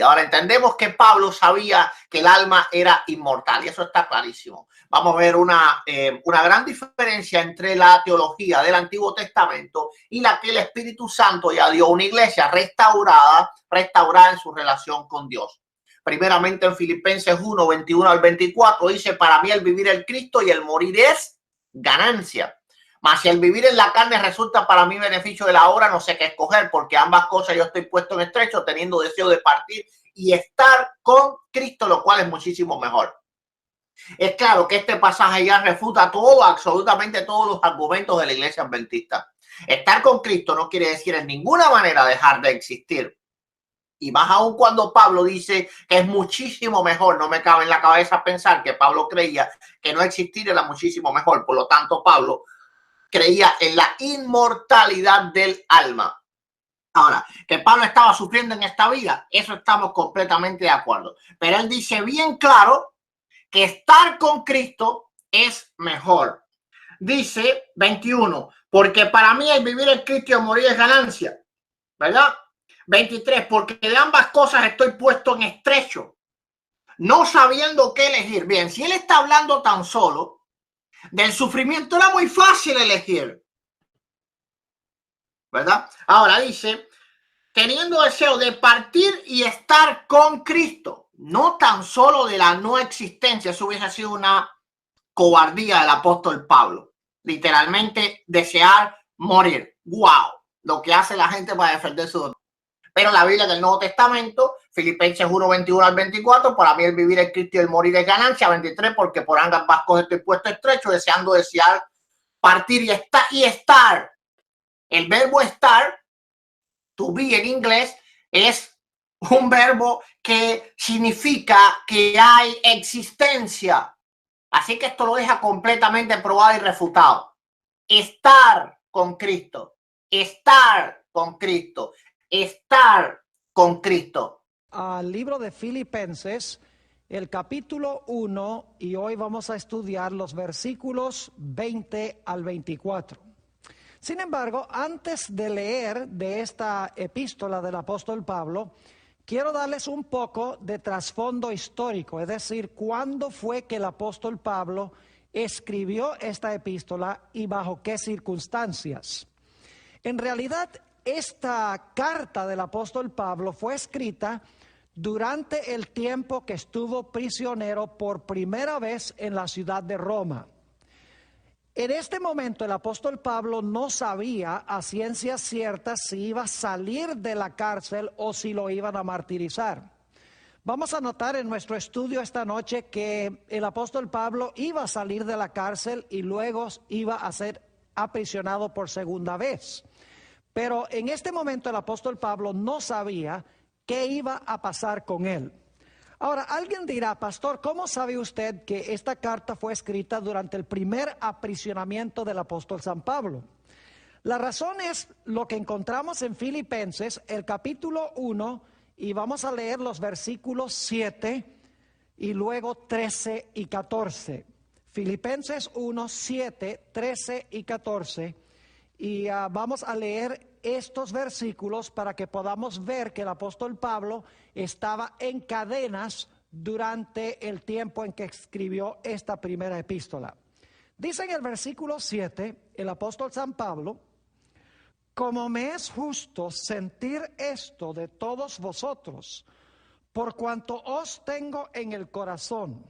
vida. Ahora entendemos que Pablo sabía que el alma era inmortal y eso está clarísimo. Vamos a ver una gran diferencia entre la teología del Antiguo Testamento y la que el Espíritu Santo ya dio a una iglesia restaurada en su relación con Dios. Primeramente en Filipenses 1, 21 al 24 dice: para mí el vivir es Cristo y el morir es ganancia. Mas si el vivir en la carne resulta para mí beneficio de la obra, no sé qué escoger, porque ambas cosas yo estoy puesto en estrecho, teniendo deseo de partir y estar con Cristo, lo cual es muchísimo mejor. Es claro que este pasaje ya refuta absolutamente todos los argumentos de la iglesia adventista. Estar con Cristo no quiere decir en ninguna manera dejar de existir. Y más aún cuando Pablo dice que es muchísimo mejor, no me cabe en la cabeza pensar que Pablo creía que no existir era muchísimo mejor. Por lo tanto, Pablo creía en la inmortalidad del alma. Ahora, que Pablo estaba sufriendo en esta vida, eso estamos completamente de acuerdo. Pero él dice bien claro que estar con Cristo es mejor. Dice 21, porque para mí el vivir en Cristo y morir es ganancia, ¿verdad? 23, porque de ambas cosas estoy puesto en estrecho, no sabiendo qué elegir. Bien, si él está hablando tan solo del sufrimiento, era muy fácil elegir, ¿verdad? Ahora dice, teniendo deseo de partir y estar con Cristo, no tan solo de la no existencia. Eso hubiese sido una cobardía del apóstol Pablo, literalmente desear morir. ¡Wow! Lo que hace la gente para defender su doctrina. Pero la Biblia del Nuevo Testamento, Filipenses 1, 21 al 24, para mí el vivir es Cristo y el morir es ganancia. 23, porque por ambas cosas estoy puesto estrecho, desear partir y estar. El verbo estar, to be en inglés, es un verbo que significa que hay existencia. Así que esto lo deja completamente probado y refutado. Estar con Cristo, estar con Cristo, estar con Cristo. Al libro de Filipenses, el capítulo 1, y hoy vamos a estudiar los versículos 20 al 24. Sin embargo, antes de leer de esta epístola del apóstol Pablo, quiero darles un poco de trasfondo histórico, es decir, cuándo fue que el apóstol Pablo escribió esta epístola y bajo qué circunstancias. En realidad, esta carta del apóstol Pablo fue escrita durante el tiempo que estuvo prisionero por primera vez en la ciudad de Roma. En este momento el apóstol Pablo no sabía a ciencia cierta si iba a salir de la cárcel o si lo iban a martirizar. Vamos a notar en nuestro estudio esta noche que el apóstol Pablo iba a salir de la cárcel y luego iba a ser aprisionado por segunda vez. Pero en este momento el apóstol Pablo no sabía qué iba a pasar con él. Ahora, alguien dirá, pastor, ¿cómo sabe usted que esta carta fue escrita durante el primer aprisionamiento del apóstol San Pablo? La razón es lo que encontramos en Filipenses, el capítulo 1, y vamos a leer los versículos 7 y luego 13 y 14. Filipenses 1, 7, 13 y 14. Y vamos a leer estos versículos para que podamos ver que el apóstol Pablo estaba en cadenas durante el tiempo en que escribió esta primera epístola. Dice en el versículo 7, el apóstol San Pablo: como me es justo sentir esto de todos vosotros, por cuanto os tengo en el corazón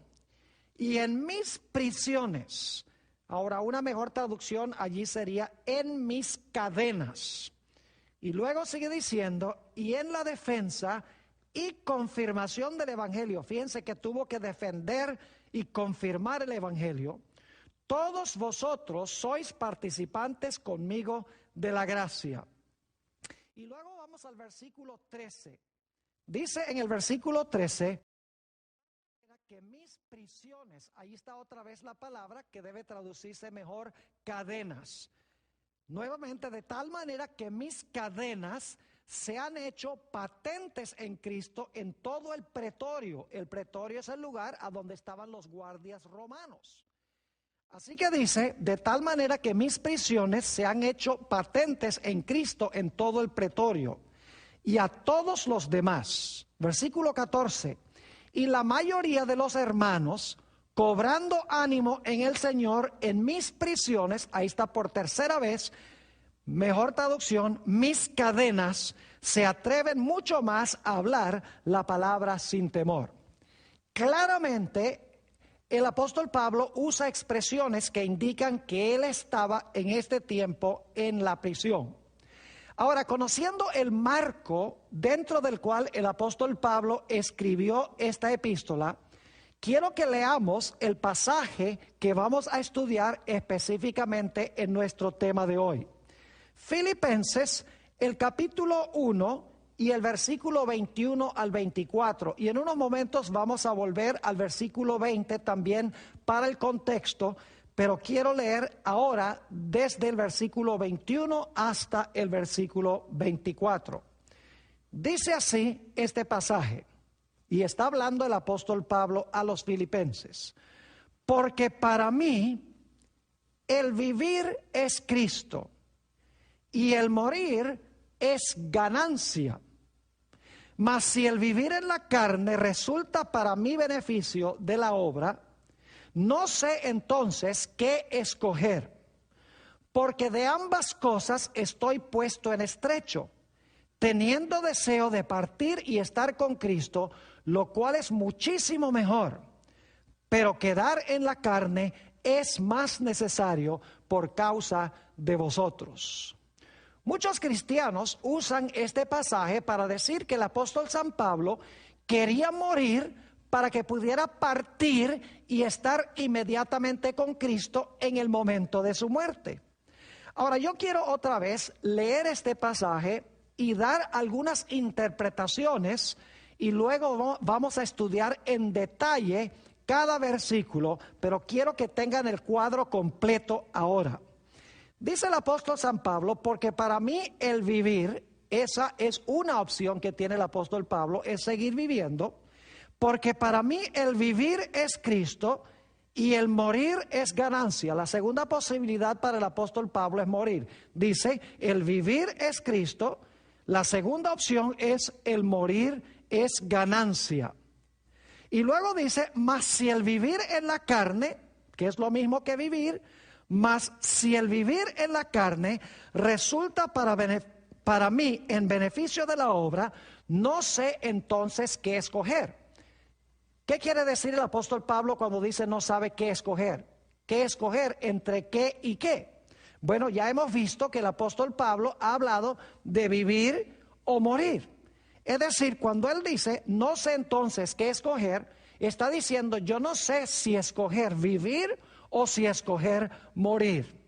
y en mis prisiones. Ahora, una mejor traducción allí sería en mis cadenas. Y luego sigue diciendo, y en la defensa y confirmación del evangelio. Fíjense que tuvo que defender y confirmar el evangelio. Todos vosotros sois participantes conmigo de la gracia. Y luego vamos al versículo 13. Dice en el versículo 13, que mis prisiones, ahí está otra vez la palabra que debe traducirse mejor, cadenas. Nuevamente, de tal manera que mis cadenas se han hecho patentes en Cristo en todo el pretorio. El pretorio es el lugar a donde estaban los guardias romanos. Así que dice, de tal manera que mis prisiones se han hecho patentes en Cristo en todo el pretorio. y a todos los demás. Versículo 14. Y la mayoría de los hermanos, cobrando ánimo en el Señor en mis prisiones, ahí está por tercera vez, mejor traducción, mis cadenas, se atreven mucho más a hablar la palabra sin temor. Claramente, el apóstol Pablo usa expresiones que indican que él estaba en este tiempo en la prisión. Ahora, conociendo el marco dentro del cual el apóstol Pablo escribió esta epístola, quiero que leamos el pasaje que vamos a estudiar específicamente en nuestro tema de hoy. Filipenses, el capítulo 1 y el versículo 21 al 24. Y en unos momentos vamos a volver al versículo 20 también para el contexto, pero quiero leer ahora desde el versículo 21 hasta el versículo 24. Dice así este pasaje, y está hablando el apóstol Pablo a los filipenses: porque para mí el vivir es Cristo y el morir es ganancia. Mas si el vivir en la carne resulta para mi beneficio de la obra, no sé entonces qué escoger, porque de ambas cosas estoy puesto en estrecho, teniendo deseo de partir y estar con Cristo, lo cual es muchísimo mejor, pero quedar en la carne es más necesario por causa de vosotros. Muchos cristianos usan este pasaje para decir que el apóstol San Pablo quería morir para que pudiera partir y estar inmediatamente con Cristo en el momento de su muerte. Ahora, yo quiero otra vez leer este pasaje y dar algunas interpretaciones, y luego vamos a estudiar en detalle cada versículo, pero quiero que tengan el cuadro completo ahora. Dice el apóstol San Pablo: porque para mí el vivir, esa es una opción que tiene el apóstol Pablo, es seguir viviendo. Porque para mí el vivir es Cristo y el morir es ganancia. La segunda posibilidad para el apóstol Pablo es morir. Dice, el vivir es Cristo. La segunda opción es el morir es ganancia. Y luego dice, mas si el vivir en la carne, que es lo mismo que vivir, mas si el vivir en la carne resulta para mí en beneficio de la obra, no sé entonces qué escoger. ¿Qué quiere decir el apóstol Pablo cuando dice no sabe qué escoger? ¿Qué escoger entre qué y qué? Bueno, ya hemos visto que el apóstol Pablo ha hablado de vivir o morir. Es decir, cuando él dice no sé entonces qué escoger, está diciendo yo no sé si escoger vivir o si escoger morir.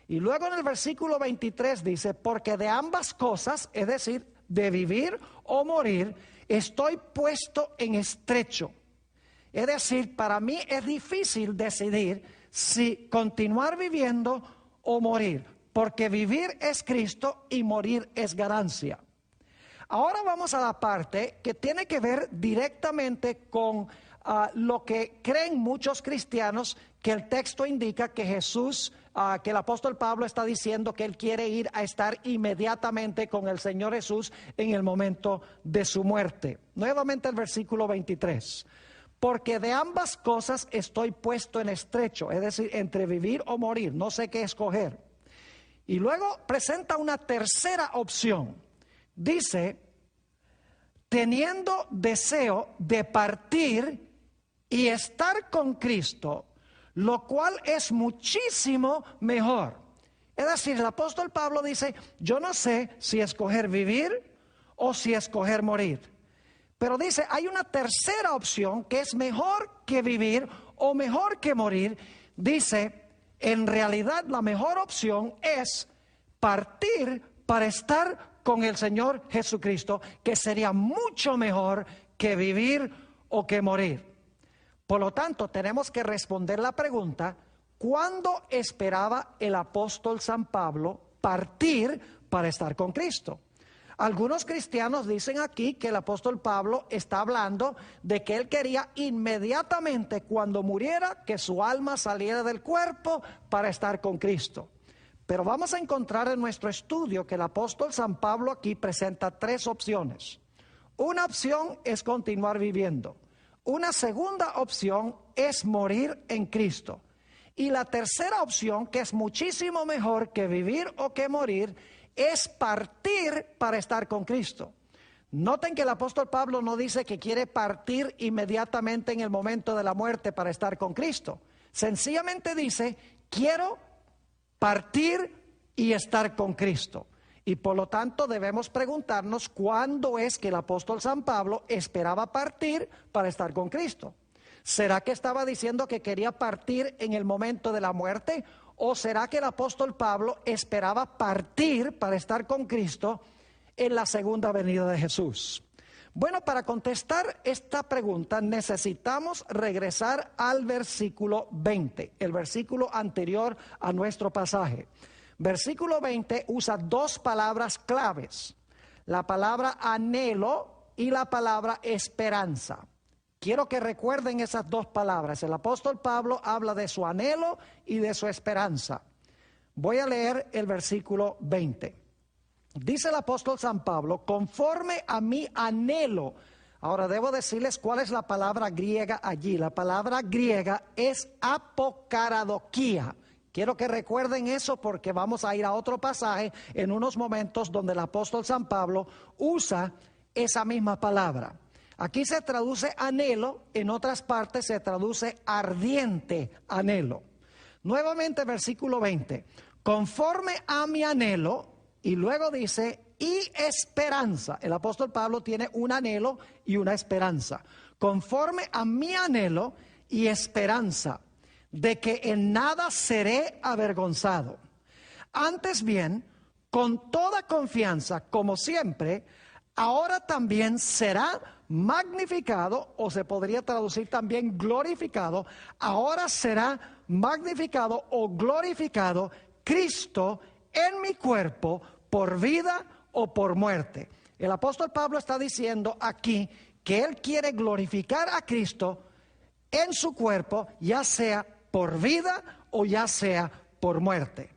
Y luego en el versículo 23 dice, porque de ambas cosas, es decir, de vivir o morir, estoy puesto en estrecho. Es decir, para mí es difícil decidir si continuar viviendo o morir, porque vivir es Cristo y morir es ganancia. Ahora vamos a la parte que tiene que ver directamente con lo que creen muchos cristianos, que el texto indica que Jesús, que el apóstol Pablo está diciendo que él quiere ir a estar inmediatamente con el Señor Jesús en el momento de su muerte. Nuevamente el versículo 23. Porque de ambas cosas estoy puesto en estrecho, es decir, entre vivir o morir, no sé qué escoger. Y luego presenta una tercera opción. Dice, teniendo deseo de partir y estar con Cristo, lo cual es muchísimo mejor. Es decir, el apóstol Pablo dice, yo no sé si escoger vivir o si escoger morir. Pero dice, hay una tercera opción que es mejor que vivir o mejor que morir. Dice, en realidad la mejor opción es partir para estar con el Señor Jesucristo, que sería mucho mejor que vivir o que morir. Por lo tanto, tenemos que responder la pregunta, ¿cuándo esperaba el apóstol San Pablo partir para estar con Cristo? Algunos cristianos dicen aquí que el apóstol Pablo está hablando de que él quería inmediatamente cuando muriera que su alma saliera del cuerpo para estar con Cristo. Pero vamos a encontrar en nuestro estudio que el apóstol San Pablo aquí presenta tres opciones. Una opción es continuar viviendo. Una segunda opción es morir en Cristo. Y la tercera opción, que es muchísimo mejor que vivir o que morir, es partir para estar con Cristo. Noten que el apóstol Pablo no dice que quiere partir inmediatamente en el momento de la muerte para estar con Cristo. Sencillamente dice, quiero partir y estar con Cristo. Y por lo tanto debemos preguntarnos cuándo es que el apóstol San Pablo esperaba partir para estar con Cristo. ¿Será que estaba diciendo que quería partir en el momento de la muerte? ¿O será que el apóstol Pablo esperaba partir para estar con Cristo en la segunda venida de Jesús? Bueno, para contestar esta pregunta necesitamos regresar al versículo 20, el versículo anterior a nuestro pasaje. Versículo 20 usa dos palabras claves, la palabra anhelo y la palabra esperanza. Quiero que recuerden esas dos palabras. El apóstol Pablo habla de su anhelo y de su esperanza. Voy a leer el versículo 20. Dice el apóstol San Pablo, conforme a mi anhelo. Ahora debo decirles cuál es la palabra griega allí. La palabra griega es apokaradokia. Quiero que recuerden eso porque vamos a ir a otro pasaje en unos momentos donde el apóstol San Pablo usa esa misma palabra. Aquí se traduce anhelo, en otras partes se traduce ardiente anhelo. Nuevamente versículo 20, conforme a mi anhelo, y luego dice, y esperanza. El apóstol Pablo tiene un anhelo y una esperanza. Conforme a mi anhelo y esperanza, de que en nada seré avergonzado. Antes bien, con toda confianza, como siempre, ahora también será magnificado, o se podría traducir también glorificado, ahora será magnificado o glorificado Cristo en mi cuerpo por vida o por muerte. El apóstol Pablo está diciendo aquí que él quiere glorificar a Cristo en su cuerpo, ya sea por vida o ya sea por muerte.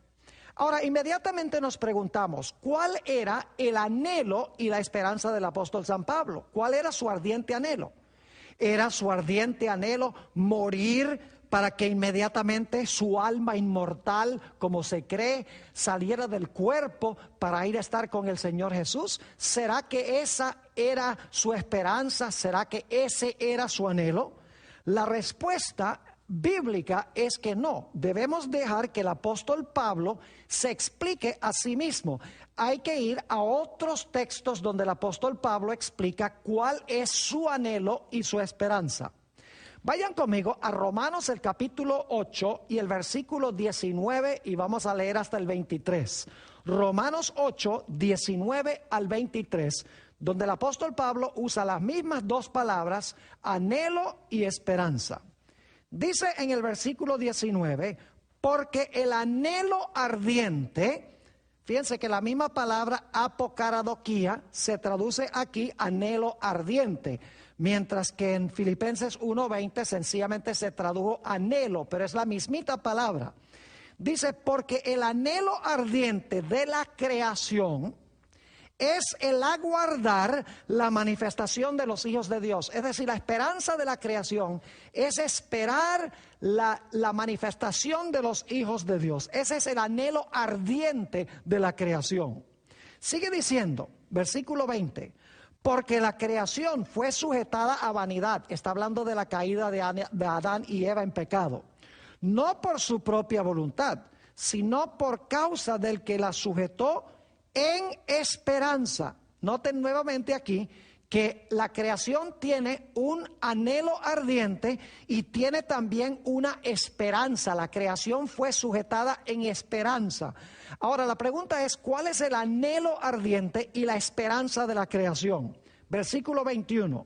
Ahora, inmediatamente nos preguntamos, ¿cuál era el anhelo y la esperanza del apóstol San Pablo? ¿Cuál era su ardiente anhelo? ¿Era su ardiente anhelo morir para que inmediatamente su alma inmortal, como se cree, saliera del cuerpo para ir a estar con el Señor Jesús? ¿Será que esa era su esperanza? ¿Será que ese era su anhelo? La respuesta bíblica es que no. Debemos dejar que el apóstol Pablo se explique a sí mismo. Hay que ir a otros textos donde el apóstol Pablo explica cuál es su anhelo y su esperanza. Vayan conmigo a Romanos el capítulo 8 y el versículo 19 y vamos a leer hasta el 23. Romanos 8, 19 al 23, donde el apóstol Pablo usa las mismas dos palabras, anhelo y esperanza. Dice en el versículo 19, porque el anhelo ardiente, fíjense que la misma palabra apokaradokia se traduce aquí anhelo ardiente, mientras que en Filipenses 1:20 sencillamente se tradujo anhelo, pero es la mismita palabra. Dice, porque el anhelo ardiente de la creación es el aguardar la manifestación de los hijos de Dios. Es decir, la esperanza de la creación es esperar la manifestación de los hijos de Dios. Ese es el anhelo ardiente de la creación. Sigue diciendo, versículo 20, porque la creación fue sujetada a vanidad. Está hablando de la caída de Adán y Eva en pecado. No por su propia voluntad, sino por causa del que la sujetó en esperanza. Noten nuevamente aquí que la creación tiene un anhelo ardiente y tiene también una esperanza. La creación fue sujetada en esperanza. Ahora la pregunta es, ¿cuál es el anhelo ardiente y la esperanza de la creación? Versículo 21.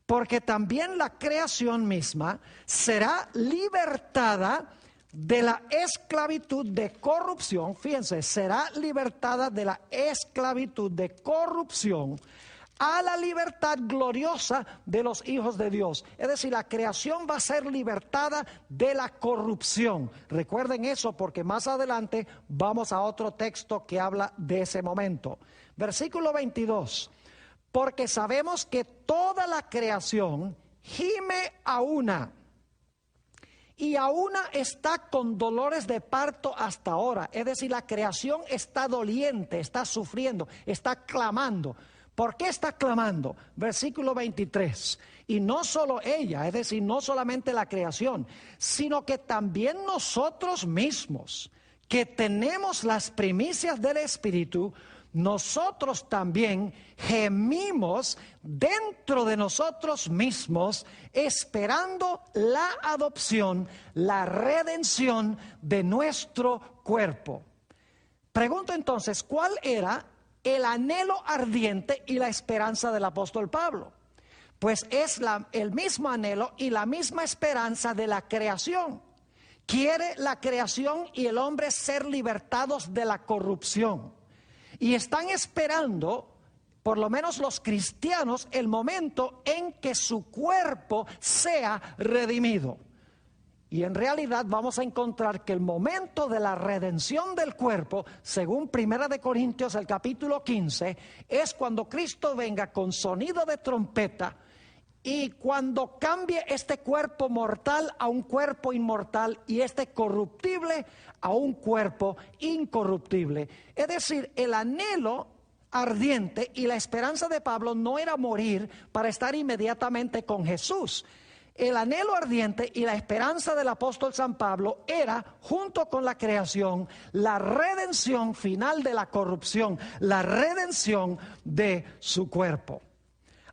Porque también la creación misma será libertada de la esclavitud de corrupción, fíjense, será libertada de la esclavitud de corrupción a la libertad gloriosa de los hijos de Dios. Es decir, la creación va a ser libertada de la corrupción. Recuerden eso porque más adelante vamos a otro texto que habla de ese momento. Versículo 22. Porque sabemos que toda la creación gime a una, y a una está con dolores de parto hasta ahora. Es decir, la creación está doliente, está sufriendo, está clamando. ¿Por qué está clamando? Versículo 23. Y no solo ella, es decir, no solamente la creación, sino que también nosotros mismos, que tenemos las primicias del Espíritu, nosotros también gemimos dentro de nosotros mismos, esperando la adopción, la redención de nuestro cuerpo. Pregunto entonces, ¿cuál era el anhelo ardiente y la esperanza del apóstol Pablo? Pues es el mismo anhelo y la misma esperanza de la creación. Quiere la creación y el hombre ser libertados de la corrupción. Y están esperando, por lo menos los cristianos, el momento en que su cuerpo sea redimido. Y en realidad vamos a encontrar que el momento de la redención del cuerpo, según 1 Corintios el capítulo 15, es cuando Cristo venga con sonido de trompeta y cuando cambie este cuerpo mortal a un cuerpo inmortal y este corruptible a un cuerpo incorruptible. Es decir, el anhelo ardiente y la esperanza de Pablo no era morir para estar inmediatamente con Jesús. El anhelo ardiente y la esperanza del apóstol San Pablo era, junto con la creación, la redención final de la corrupción, la redención de su cuerpo.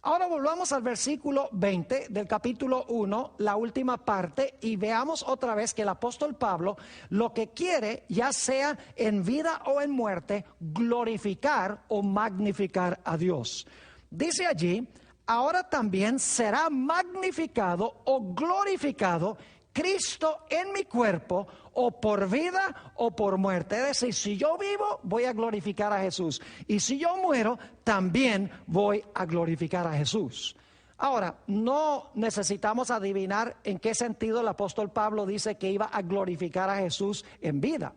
Ahora volvamos al versículo 20 del capítulo 1, la última parte, y veamos otra vez que el apóstol Pablo lo que quiere, ya sea en vida o en muerte, glorificar o magnificar a Dios. Dice allí, ahora también será magnificado o glorificado Cristo en mi cuerpo, o por vida o por muerte. Es decir, si yo vivo, voy a glorificar a Jesús. Y si yo muero, también voy a glorificar a Jesús. Ahora, no necesitamos adivinar en qué sentido el apóstol Pablo dice que iba a glorificar a Jesús en vida.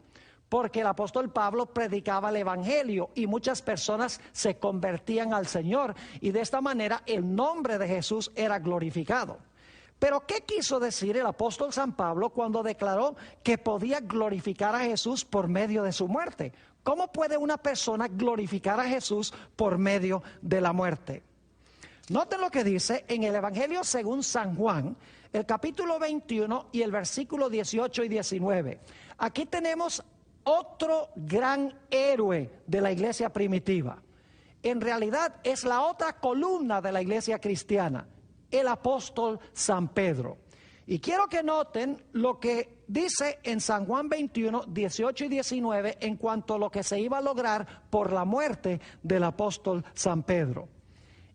Porque el apóstol Pablo predicaba el evangelio y muchas personas se convertían al Señor. Y de esta manera el nombre de Jesús era glorificado. Pero ¿qué quiso decir el apóstol San Pablo cuando declaró que podía glorificar a Jesús por medio de su muerte? ¿Cómo puede una persona glorificar a Jesús por medio de la muerte? Noten lo que dice en el Evangelio según San Juan, el capítulo 21 y el versículo 18 y 19. Aquí tenemos otro gran héroe de la iglesia primitiva. En realidad es la otra columna de la iglesia cristiana, el apóstol San Pedro. Y quiero que noten lo que dice en San Juan 21, 18 y 19 en cuanto a lo que se iba a lograr por la muerte del apóstol San Pedro.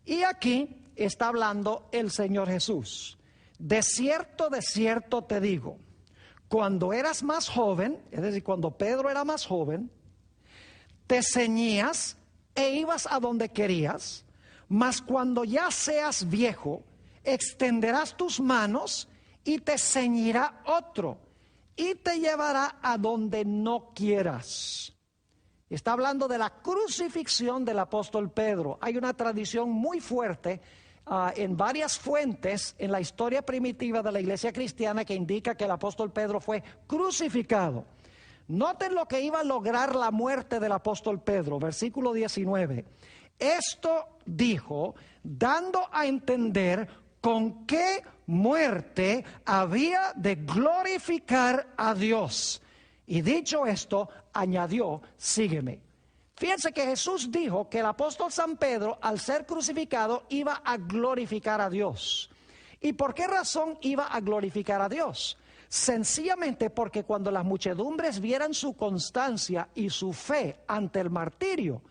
Y aquí está hablando el Señor Jesús. De cierto te digo, cuando eras más joven, es decir, cuando Pedro era más joven, te ceñías e ibas a donde querías, mas cuando ya seas viejo, extenderás tus manos y te ceñirá otro y te llevará a donde no quieras. Está hablando de la crucifixión del apóstol Pedro. Hay una tradición muy fuerte en varias fuentes en la historia primitiva de la iglesia cristiana que indica que el apóstol Pedro fue crucificado. Noten lo que iba a lograr la muerte del apóstol Pedro, versículo 19. Esto dijo, dando a entender con qué muerte había de glorificar a Dios. Y dicho esto, añadió, sígueme. Fíjense que Jesús dijo que el apóstol San Pedro, al ser crucificado, iba a glorificar a Dios. ¿Y por qué razón iba a glorificar a Dios? Sencillamente porque cuando las muchedumbres vieran su constancia y su fe ante el martirio,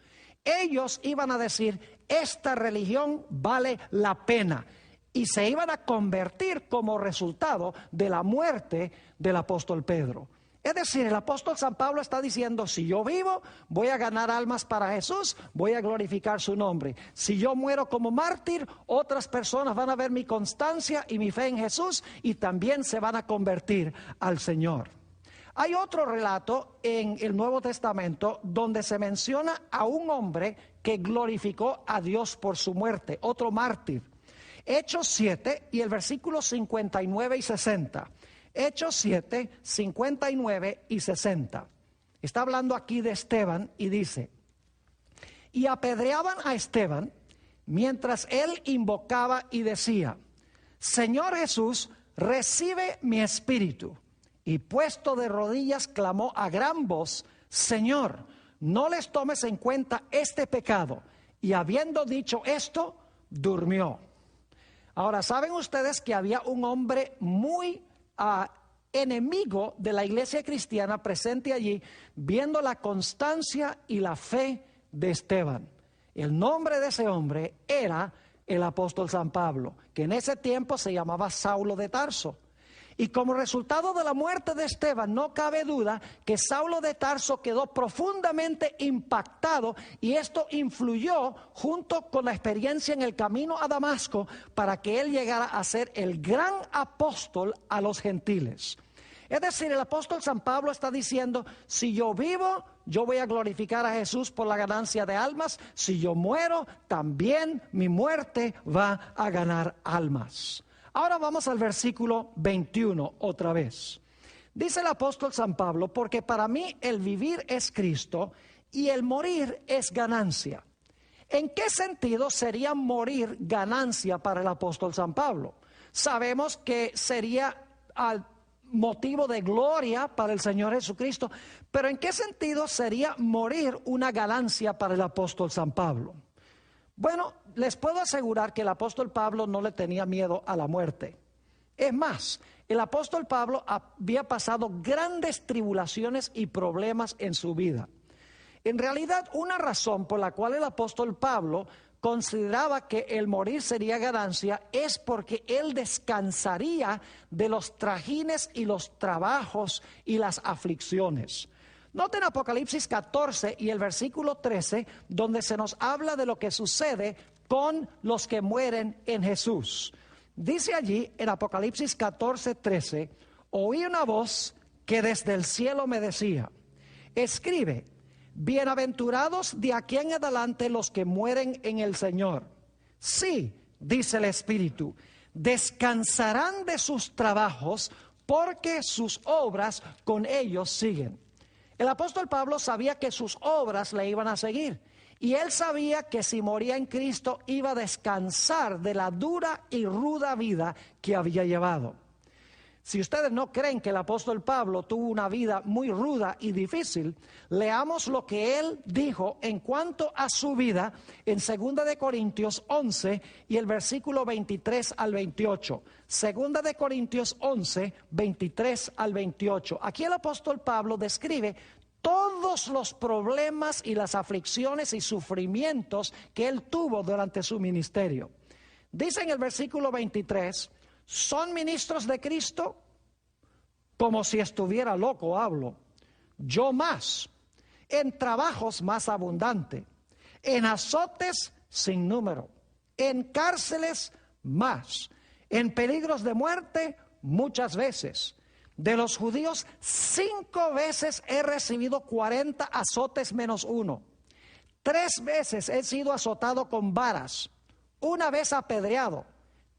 ellos iban a decir, esta religión vale la pena. Y se iban a convertir como resultado de la muerte del apóstol Pedro. Es decir, el apóstol San Pablo está diciendo, si yo vivo, voy a ganar almas para Jesús, voy a glorificar su nombre. Si yo muero como mártir, otras personas van a ver mi constancia y mi fe en Jesús y también se van a convertir al Señor. Hay otro relato en el Nuevo Testamento donde se menciona a un hombre que glorificó a Dios por su muerte, otro mártir. Hechos 7 y el versículo 59 y 60. Hechos 7, 59 y 60. Está hablando aquí de Esteban y dice: y apedreaban a Esteban mientras él invocaba y decía: Señor Jesús, recibe mi espíritu. Y puesto de rodillas clamó a gran voz: Señor, no les tomes en cuenta este pecado. Y habiendo dicho esto, durmió. Ahora, ¿saben ustedes que había un hombre muy enemigo de la iglesia cristiana presente allí, viendo la constancia y la fe de Esteban? El nombre de ese hombre era el apóstol San Pablo, que en ese tiempo se llamaba Saulo de Tarso. Y como resultado de la muerte de Esteban, no cabe duda que Saulo de Tarso quedó profundamente impactado, y esto influyó junto con la experiencia en el camino a Damasco para que él llegara a ser el gran apóstol a los gentiles. Es decir, el apóstol San Pablo está diciendo: si yo vivo, yo voy a glorificar a Jesús por la ganancia de almas. Si yo muero, también mi muerte va a ganar almas. Ahora vamos al versículo 21 otra vez. Dice el apóstol San Pablo: porque para mí el vivir es Cristo y el morir es ganancia. ¿En qué sentido sería morir ganancia para el apóstol San Pablo? Sabemos que sería al motivo de gloria para el Señor Jesucristo, pero ¿en qué sentido sería morir una ganancia para el apóstol San Pablo? Bueno, les puedo asegurar que el apóstol Pablo no le tenía miedo a la muerte. Es más, el apóstol Pablo había pasado grandes tribulaciones y problemas en su vida. En realidad, una razón por la cual el apóstol Pablo consideraba que el morir sería ganancia es porque él descansaría de los trajines y los trabajos y las aflicciones. Noten Apocalipsis 14 y el versículo 13, donde se nos habla de lo que sucede con los que mueren en Jesús. Dice allí en Apocalipsis 14, 13: oí una voz que desde el cielo me decía: escribe, bienaventurados de aquí en adelante los que mueren en el Señor. Sí, dice el Espíritu, descansarán de sus trabajos, porque sus obras con ellos siguen. El apóstol Pablo sabía que sus obras le iban a seguir, y él sabía que si moría en Cristo iba a descansar de la dura y ruda vida que había llevado. Si ustedes no creen que el apóstol Pablo tuvo una vida muy ruda y difícil, leamos lo que él dijo en cuanto a su vida en 2 de Corintios 11 y el versículo 23 al 28. 2 de Corintios 11, 23 al 28. Aquí el apóstol Pablo describe todos los problemas y las aflicciones y sufrimientos que él tuvo durante su ministerio. Dice en el versículo 23: ¿son ministros de Cristo? Como si estuviera loco hablo. Yo más, en trabajos más abundante, en azotes sin número, en cárceles más, en peligros de muerte muchas veces. De los judíos 5 veces he recibido 40 azotes menos 1. 3 veces he sido azotado con varas, 1 vez apedreado,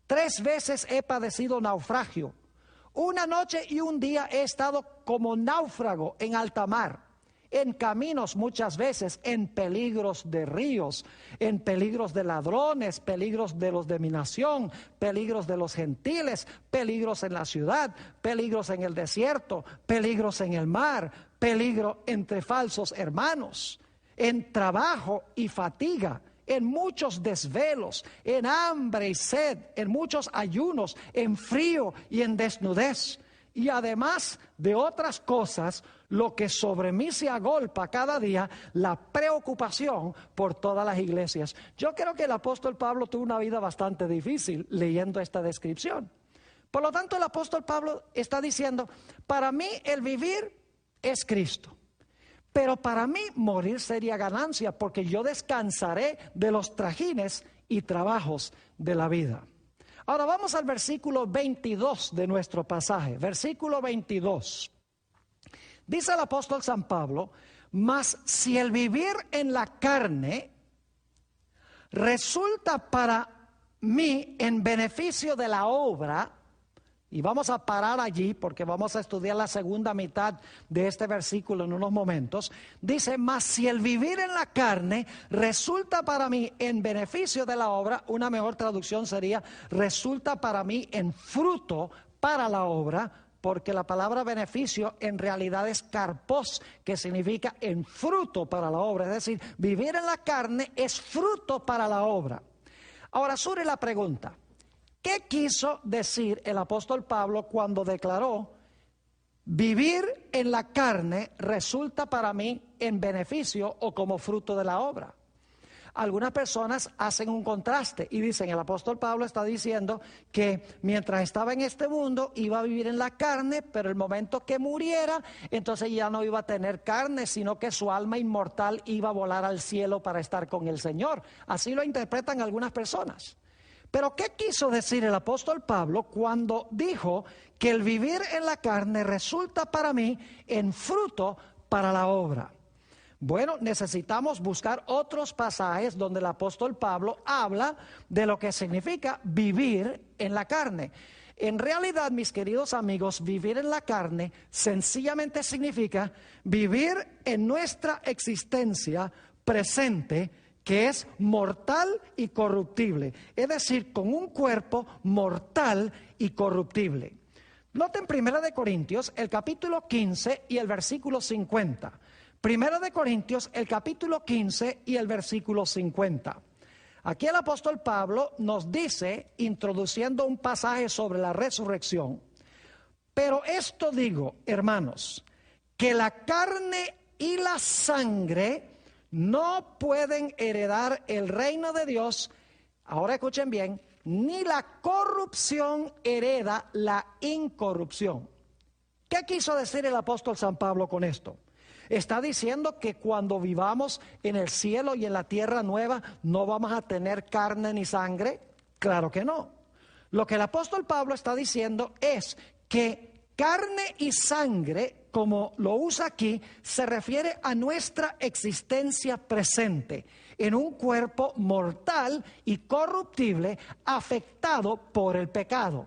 3 veces he padecido naufragio. 1 noche y 1 día he estado como náufrago en alta mar, en caminos muchas veces, en peligros de ríos, en peligros de ladrones, peligros de los de mi nación, peligros de los gentiles, peligros en la ciudad, peligros en el desierto, peligros en el mar, peligro entre falsos hermanos, en trabajo y fatiga, en muchos desvelos, en hambre y sed, en muchos ayunos, en frío y en desnudez. Y además de otras cosas, lo que sobre mí se agolpa cada día, la preocupación por todas las iglesias. Yo creo que el apóstol Pablo tuvo una vida bastante difícil leyendo esta descripción. Por lo tanto, el apóstol Pablo está diciendo: para mí el vivir es Cristo. Pero para mí morir sería ganancia, porque yo descansaré de los trajines y trabajos de la vida. Ahora vamos al versículo 22 de nuestro pasaje. Versículo 22. Dice el apóstol San Pablo: mas si el vivir en la carne resulta para mí en beneficio de la obra. Y vamos a parar allí porque vamos a estudiar la segunda mitad de este versículo en unos momentos. Dice: mas si el vivir en la carne resulta para mí en beneficio de la obra, una mejor traducción sería: resulta para mí en fruto para la obra, porque la palabra beneficio en realidad es karpos, que significa en fruto para la obra. Es decir, vivir en la carne es fruto para la obra. Ahora surge la pregunta: ¿qué quiso decir el apóstol Pablo cuando declaró: vivir en la carne resulta para mí en beneficio o como fruto de la obra? Algunas personas hacen un contraste y dicen: el apóstol Pablo está diciendo que mientras estaba en este mundo iba a vivir en la carne, pero el momento que muriera, entonces ya no iba a tener carne, sino que su alma inmortal iba a volar al cielo para estar con el Señor. Así lo interpretan algunas personas. Pero ¿qué quiso decir el apóstol Pablo cuando dijo que el vivir en la carne resulta para mí en fruto para la obra? Bueno, necesitamos buscar otros pasajes donde el apóstol Pablo habla de lo que significa vivir en la carne. En realidad, mis queridos amigos, vivir en la carne sencillamente significa vivir en nuestra existencia presente, que es mortal y corruptible, es decir, con un cuerpo mortal y corruptible. Noten 1 Corintios, el capítulo 15 y el versículo 50. 1 Corintios, el capítulo 15 y el versículo 50. Aquí el apóstol Pablo nos dice, introduciendo un pasaje sobre la resurrección: pero esto digo, hermanos, que la carne y la sangre no pueden heredar el reino de Dios. Ahora escuchen bien: ni la corrupción hereda la incorrupción. ¿Qué quiso decir el apóstol San Pablo con esto? ¿Está diciendo que cuando vivamos en el cielo y en la tierra nueva no vamos a tener carne ni sangre? Claro que no. Lo que el apóstol Pablo está diciendo es que carne y sangre, como lo usa aquí, se refiere a nuestra existencia presente en un cuerpo mortal y corruptible afectado por el pecado.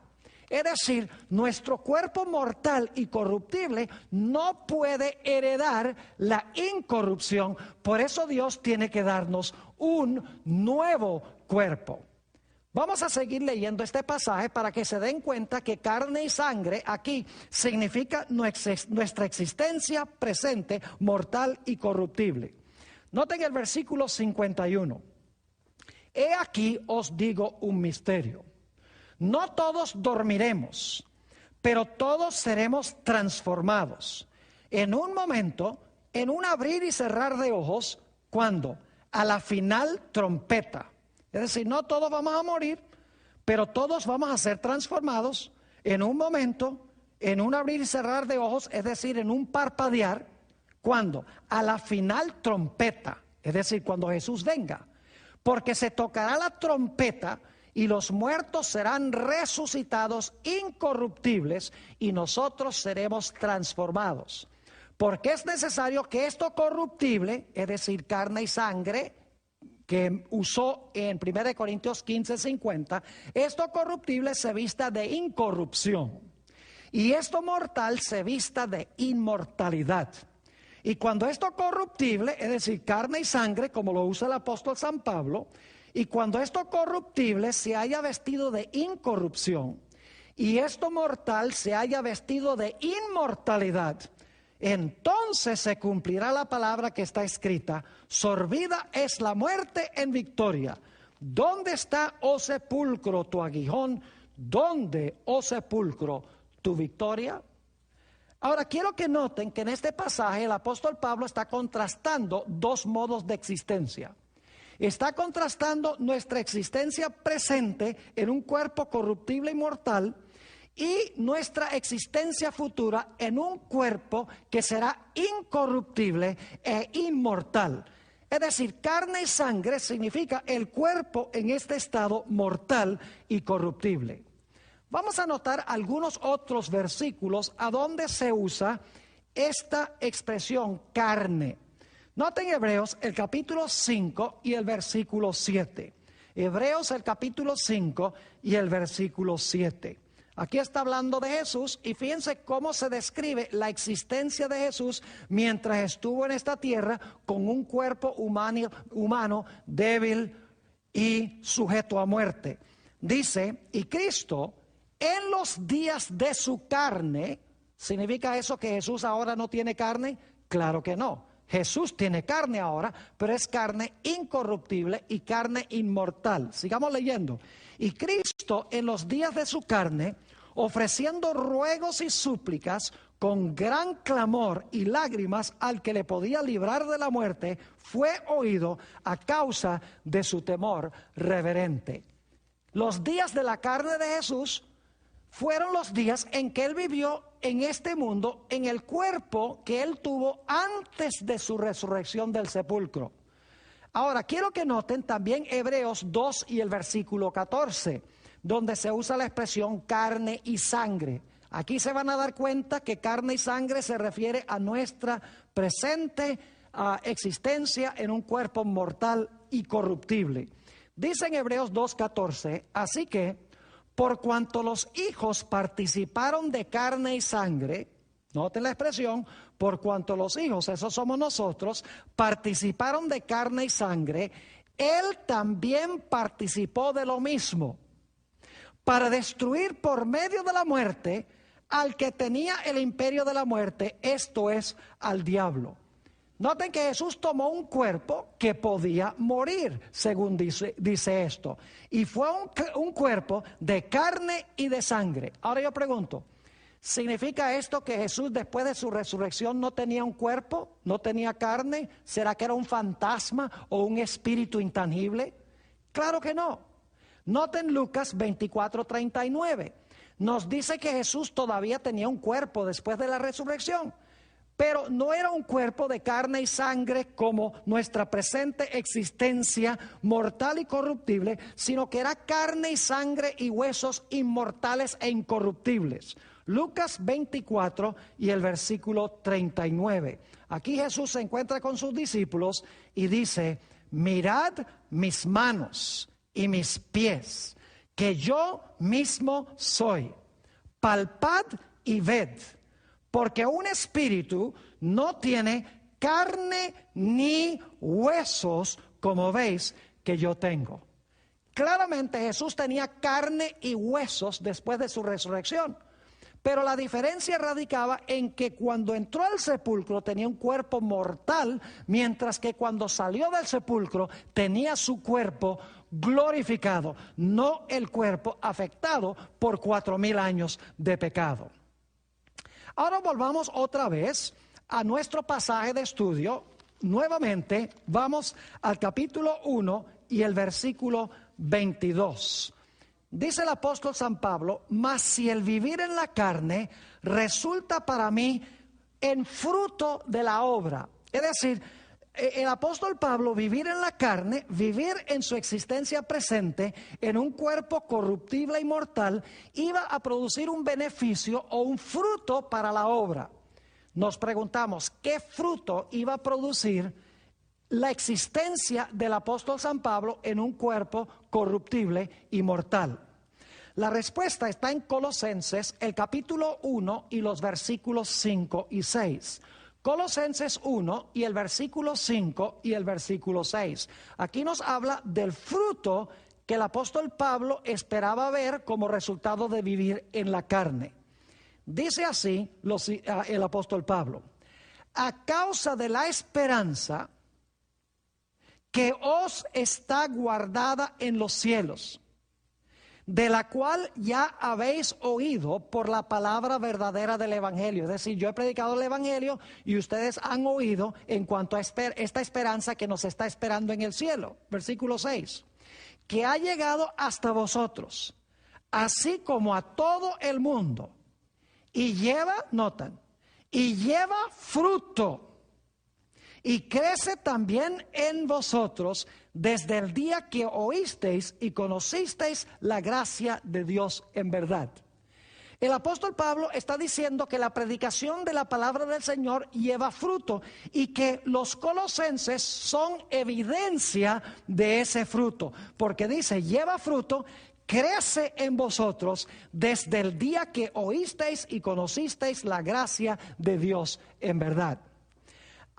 Es decir, nuestro cuerpo mortal y corruptible no puede heredar la incorrupción. Por eso Dios tiene que darnos un nuevo cuerpo. Vamos a seguir leyendo este pasaje para que se den cuenta que carne y sangre aquí significa nuestra existencia presente, mortal y corruptible. Noten el versículo 51. He aquí os digo un misterio. No todos dormiremos, pero todos seremos transformados. En un momento, en un abrir y cerrar de ojos, ¿cuándo? A la final trompeta. Es decir, no todos vamos a morir, pero todos vamos a ser transformados en un momento, en un abrir y cerrar de ojos, es decir, en un parpadear. ¿Cuándo? A la final trompeta, es decir, cuando Jesús venga. Porque se tocará la trompeta y los muertos serán resucitados incorruptibles y nosotros seremos transformados. Porque es necesario que esto corruptible, es decir, carne y sangre, que usó en 1 Corintios 15:50, esto corruptible se vista de incorrupción y esto mortal se vista de inmortalidad. Y cuando esto corruptible, es decir, carne y sangre, como lo usa el apóstol San Pablo, y cuando esto corruptible se haya vestido de incorrupción y esto mortal se haya vestido de inmortalidad, entonces se cumplirá la palabra que está escrita: sorbida es la muerte en victoria. ¿Dónde está, oh sepulcro, tu aguijón? ¿Dónde, oh sepulcro, tu victoria? Ahora quiero que noten que en este pasaje el apóstol Pablo está contrastando dos modos de existencia. Está contrastando nuestra existencia presente en un cuerpo corruptible y mortal y nuestra existencia futura en un cuerpo que será incorruptible e inmortal. Es decir, carne y sangre significa el cuerpo en este estado mortal y corruptible. Vamos a notar algunos otros versículos a donde se usa esta expresión carne. Noten Hebreos el capítulo 5 y el versículo 7. Hebreos el capítulo 5 y el versículo 7. Aquí está hablando de Jesús y fíjense cómo se describe la existencia de Jesús mientras estuvo en esta tierra con un cuerpo humano débil y sujeto a muerte. Dice, y Cristo en los días de su carne, ¿significa eso que Jesús ahora no tiene carne? Claro que no. Jesús tiene carne ahora, pero es carne incorruptible y carne inmortal. Sigamos leyendo. Y Cristo en los días de su carne, ofreciendo ruegos y súplicas con gran clamor y lágrimas al que le podía librar de la muerte, fue oído a causa de su temor reverente. Los días de la carne de Jesús fueron los días en que él vivió en este mundo, en el cuerpo que él tuvo antes de su resurrección del sepulcro. Ahora, quiero que noten también Hebreos 2 y el versículo 14, donde se usa la expresión carne y sangre. Aquí se van a dar cuenta que carne y sangre se refiere a nuestra presente existencia en un cuerpo mortal y corruptible. Dice en Hebreos 2:14, así que por cuanto los hijos participaron de carne y sangre, noten la expresión, por cuanto los hijos, esos somos nosotros, participaron de carne y sangre, él también participó de lo mismo, para destruir por medio de la muerte al que tenía el imperio de la muerte, esto es, al diablo. Noten que Jesús tomó un cuerpo que podía morir, según dice esto. Y fue un cuerpo de carne y de sangre. Ahora yo pregunto, ¿significa esto que Jesús después de su resurrección no tenía un cuerpo? ¿No tenía carne? ¿Será que era un fantasma o un espíritu intangible? Claro que no. Noten Lucas 24:39. Nos dice que Jesús todavía tenía un cuerpo después de la resurrección. Pero no era un cuerpo de carne y sangre como nuestra presente existencia mortal y corruptible, sino que era carne y sangre y huesos inmortales e incorruptibles. Lucas 24 y el versículo 39. Aquí Jesús se encuentra con sus discípulos y dice, mirad mis manos y mis pies, que yo mismo soy. Palpad y ved. Porque un espíritu no tiene carne ni huesos, como veis que yo tengo. Claramente Jesús tenía carne y huesos después de su resurrección. Pero la diferencia radicaba en que cuando entró al sepulcro tenía un cuerpo mortal, mientras que cuando salió del sepulcro tenía su cuerpo glorificado, no el cuerpo afectado por 4,000 años de pecado. Ahora volvamos otra vez a nuestro pasaje de estudio. Nuevamente vamos al capítulo 1 y el versículo 22. Dice el apóstol San Pablo, mas si el vivir en la carne resulta para mí en fruto de la obra. Es decir, el apóstol Pablo, vivir en la carne, vivir en su existencia presente, en un cuerpo corruptible y mortal, iba a producir un beneficio o un fruto para la obra. Nos preguntamos, ¿qué fruto iba a producir la existencia del apóstol San Pablo en un cuerpo corruptible y mortal? La respuesta está en Colosenses, el capítulo 1 y los versículos 5 y 6. Colosenses 1 y el versículo 5 y el versículo 6. Aquí nos habla del fruto que el apóstol Pablo esperaba ver como resultado de vivir en la carne. Dice así el apóstol Pablo, a causa de la esperanza que os está guardada en los cielos, de la cual ya habéis oído por la palabra verdadera del Evangelio. Es decir, yo he predicado el Evangelio y ustedes han oído en cuanto a esta esperanza que nos está esperando en el cielo. Versículo 6. Que ha llegado hasta vosotros, así como a todo el mundo, y lleva, notan, y lleva fruto, y crece también en vosotros desde el día que oísteis y conocisteis la gracia de Dios en verdad. El apóstol Pablo está diciendo que la predicación de la palabra del Señor lleva fruto y que los colosenses son evidencia de ese fruto, porque dice, lleva fruto, crece en vosotros desde el día que oísteis y conocisteis la gracia de Dios en verdad.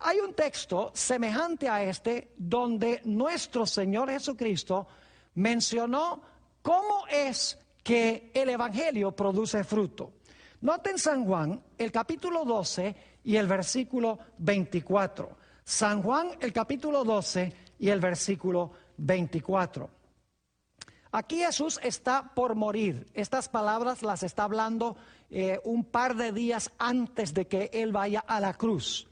Hay un texto semejante a este donde nuestro Señor Jesucristo mencionó cómo es que el Evangelio produce fruto. Noten San Juan, el capítulo 12 y el versículo 24. San Juan, el capítulo 12 y el versículo 24. Aquí Jesús está por morir. Estas palabras las está hablando un par de días antes de que Él vaya a la cruz.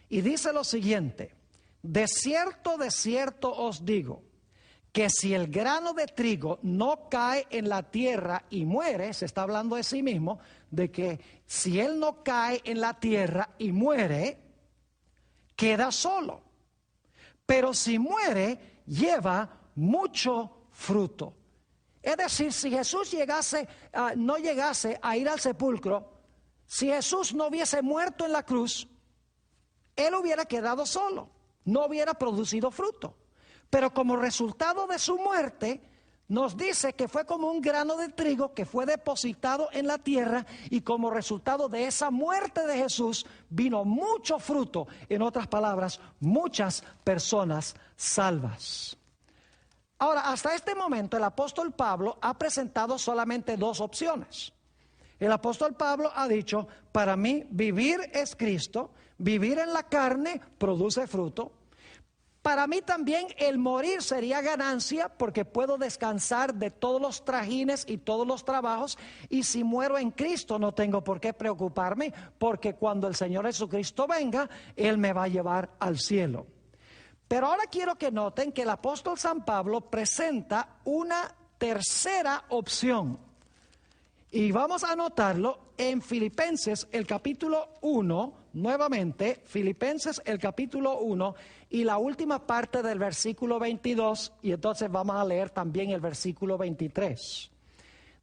Y dice lo siguiente: de cierto os digo, que si el grano de trigo no cae en la tierra y muere, se está hablando de sí mismo, de que si él no cae en la tierra y muere, queda solo. Pero si muere, lleva mucho fruto. Es decir, si Jesús no llegase a ir al sepulcro, si Jesús no hubiese muerto en la cruz, él hubiera quedado solo, no hubiera producido fruto. Pero como resultado de su muerte, nos dice que fue como un grano de trigo que fue depositado en la tierra, y como resultado de esa muerte de Jesús vino mucho fruto. En otras palabras, muchas personas salvas. Ahora, hasta este momento el apóstol Pablo ha presentado solamente dos opciones. El apóstol Pablo ha dicho, para mí vivir es Cristo, vivir en la carne produce fruto. Para mí también el morir sería ganancia, porque puedo descansar de todos los trajines y todos los trabajos, y si muero en Cristo no tengo por qué preocuparme, porque cuando el Señor Jesucristo venga, Él me va a llevar al cielo. Pero ahora quiero que noten que el apóstol San Pablo presenta una tercera opción. Y vamos a anotarlo en Filipenses el capítulo 1, nuevamente, Filipenses el capítulo 1 y la última parte del versículo 22, y entonces vamos a leer también el versículo 23.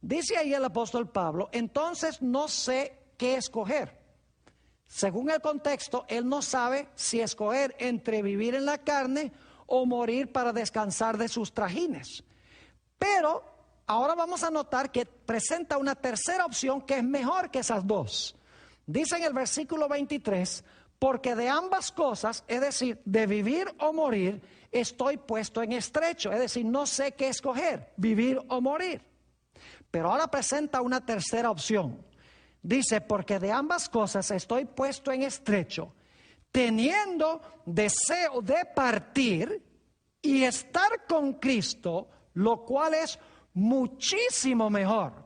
Dice ahí el apóstol Pablo, entonces no sé qué escoger. Según el contexto, él no sabe si escoger entre vivir en la carne o morir para descansar de sus trajines. Pero ahora vamos a notar que presenta una tercera opción que es mejor que esas dos. Dice en el versículo 23, porque de ambas cosas, es decir, de vivir o morir, estoy puesto en estrecho. Es decir, no sé qué escoger, vivir o morir. Pero ahora presenta una tercera opción. Dice, porque de ambas cosas estoy puesto en estrecho, teniendo deseo de partir y estar con Cristo, lo cual es muchísimo mejor.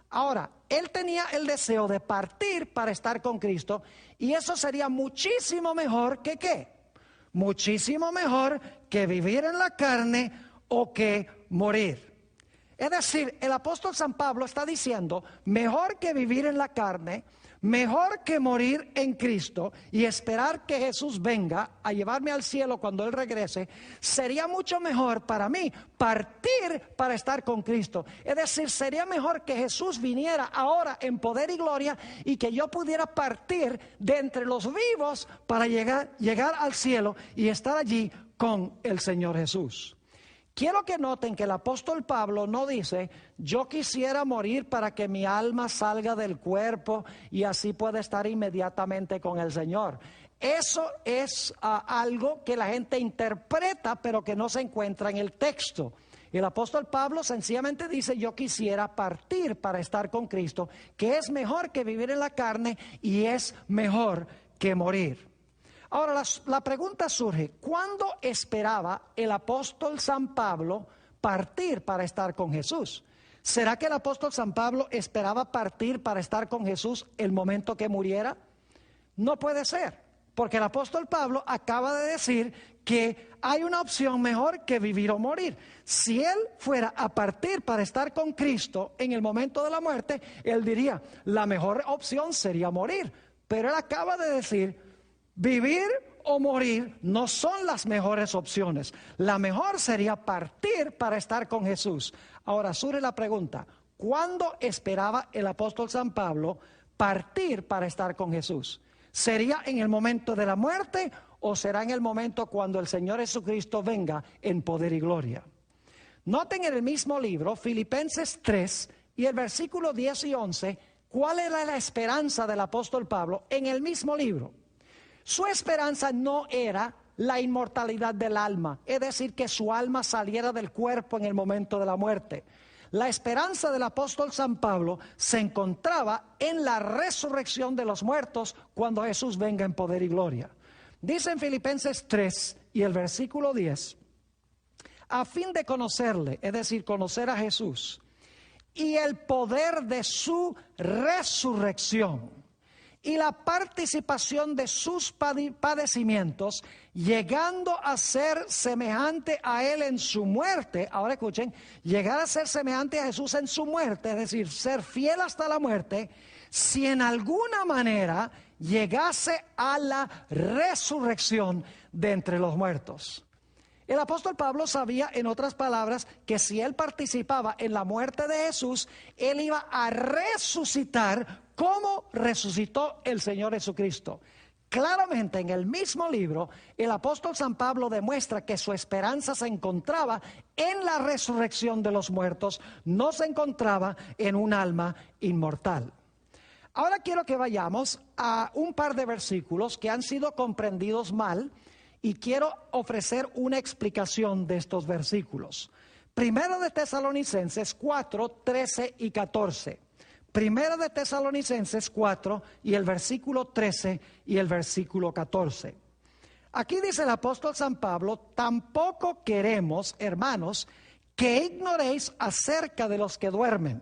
Ahora, él tenía el deseo de partir para estar con Cristo, y eso sería muchísimo mejor que ¿qué? Muchísimo mejor que vivir en la carne o que morir. Es decir, el apóstol San Pablo está diciendo, mejor que vivir en la carne, mejor que morir en Cristo y esperar que Jesús venga a llevarme al cielo cuando Él regrese, sería mucho mejor para mí partir para estar con Cristo. Es decir, sería mejor que Jesús viniera ahora en poder y gloria y que yo pudiera partir de entre los vivos para llegar al cielo y estar allí con el Señor Jesús. Quiero que noten que el apóstol Pablo no dice, yo quisiera morir para que mi alma salga del cuerpo y así pueda estar inmediatamente con el Señor. Eso es algo que la gente interpreta, pero que no se encuentra en el texto. El apóstol Pablo sencillamente dice, yo quisiera partir para estar con Cristo, que es mejor que vivir en la carne y es mejor que morir. Ahora la pregunta surge, ¿cuándo esperaba el apóstol San Pablo partir para estar con Jesús? ¿Será que el apóstol San Pablo esperaba partir para estar con Jesús el momento que muriera? No puede ser, porque el apóstol Pablo acaba de decir que hay una opción mejor que vivir o morir. Si él fuera a partir para estar con Cristo en el momento de la muerte, él diría, la mejor opción sería morir. Pero él acaba de decir, vivir o morir no son las mejores opciones. La mejor sería partir para estar con Jesús. Ahora surge la pregunta, ¿cuándo esperaba el apóstol San Pablo partir para estar con Jesús? ¿Sería en el momento de la muerte o será en el momento cuando el Señor Jesucristo venga en poder y gloria? Noten en el mismo libro, Filipenses 3 y el versículo 10 y 11, ¿cuál era la esperanza del apóstol Pablo en el mismo libro? Su esperanza no era la inmortalidad del alma, es decir, que su alma saliera del cuerpo en el momento de la muerte. La esperanza del apóstol San Pablo se encontraba en la resurrección de los muertos cuando Jesús venga en poder y gloria. Dice en Filipenses 3 y el versículo 10, a fin de conocerle, es decir, conocer a Jesús, y el poder de su resurrección, y la participación de sus padecimientos, llegando a ser semejante a él en su muerte. Ahora escuchen, llegar a ser semejante a Jesús en su muerte, es decir, ser fiel hasta la muerte, si en alguna manera llegase a la resurrección de entre los muertos. El apóstol Pablo sabía, en otras palabras, que si él participaba en la muerte de Jesús, él iba a resucitar como resucitó el Señor Jesucristo. Claramente en el mismo libro, el apóstol San Pablo demuestra que su esperanza se encontraba en la resurrección de los muertos, no se encontraba en un alma inmortal. Ahora quiero que vayamos a un par de versículos que han sido comprendidos mal y quiero ofrecer una explicación de estos versículos. Primero de Tesalonicenses 4, 13 y 14. Primero de Tesalonicenses 4 y el versículo 13 y el versículo 14. Aquí dice el apóstol San Pablo, tampoco queremos, hermanos, que ignoréis acerca de los que duermen,